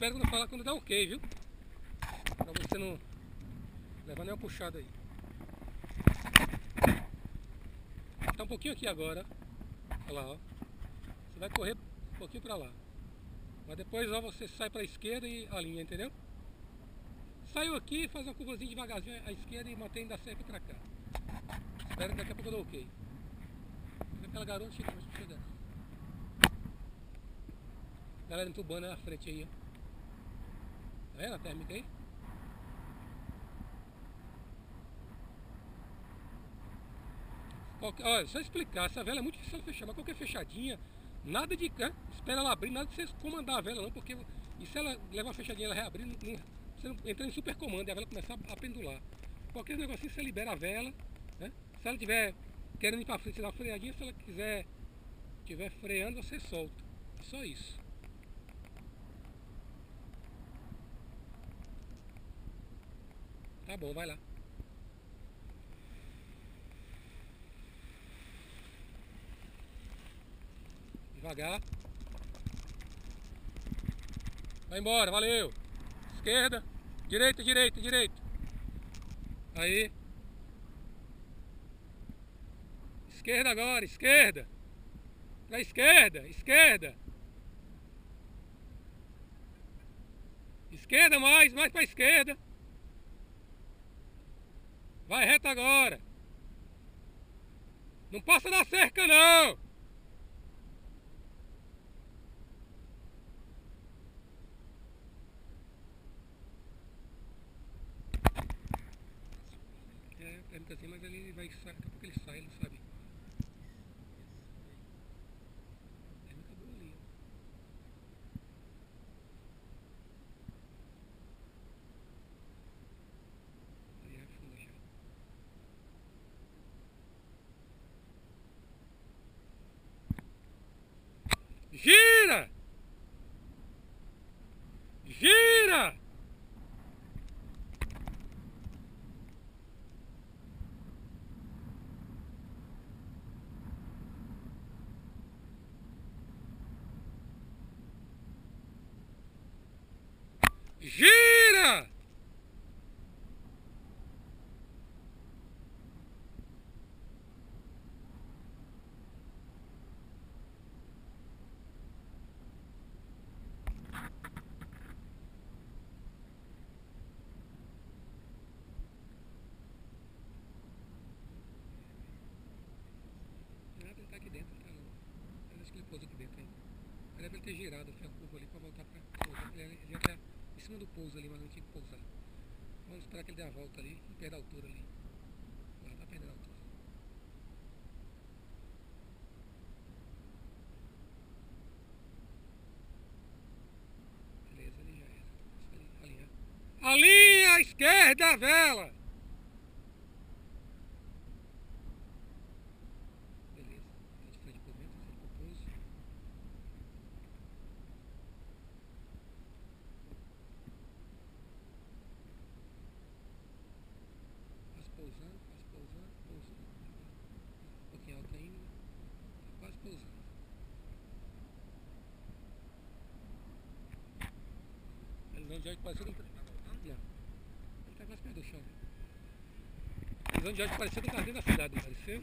espera quando eu falar quando dá ok, viu? Pra você não levar nenhuma puxada aí. Tá um pouquinho aqui agora. Olha lá, ó. Você vai correr um pouquinho pra lá. Mas depois ó, você sai pra esquerda e alinha, entendeu? Saiu aqui, faz uma curvazinha devagarzinho à esquerda e mantém da sempre pra cá. Espera que daqui a pouco eu dou ok. Aquela garota chega, mas chega. Galera entubando na frente aí, ó. Tá vendo a térmica aí? Olha, só explicar, essa vela é muito difícil de fechar, mas qualquer fechadinha, nada de espera ela abrir, nada de você comandar a vela não, porque e se ela levar uma fechadinha ela reabrir, você não entra em super comando e a vela começar a pendular. Qualquer negocinho você libera a vela, né? Se ela estiver querendo ir para frente, você dá uma freadinha, se ela estiver freando, você solta. É só isso. Tá bom, vai lá. Devagar. Vai embora, valeu. Esquerda, direita, direita, direita. Aí. Esquerda agora, esquerda. Pra esquerda, esquerda. Esquerda mais pra esquerda. Vai reto agora. Não passa da cerca não. Assim, mas ele vai sair, daqui a pouco ele sai, ele não sabe. Ele acabou ali. Aí afunda já. Gira! Gira! Gira! Nada, ele tá aqui dentro, tá não. Eu acho que ele pousou aqui dentro ainda. Ele deve ter girado a curva ali pra voltar pra pousar. Ele já tá em cima do pouso ali, mas não tinha que pousar. Vamos esperar que ele dê a volta ali e perda a altura ali. Lá tá perdendo a altura. Beleza, ele já era. Só alinhar. Alinha à esquerda a vela! Beleza. De frente por dentro, de frente por pouso. Quase pousando, pousando. Um pouquinho alto ainda. Quase pousando. Visão de ódio parecida com... Não. Ele tá quase perto do chão. Visão de ódio parecida com o jardim da cidade, não pareceu?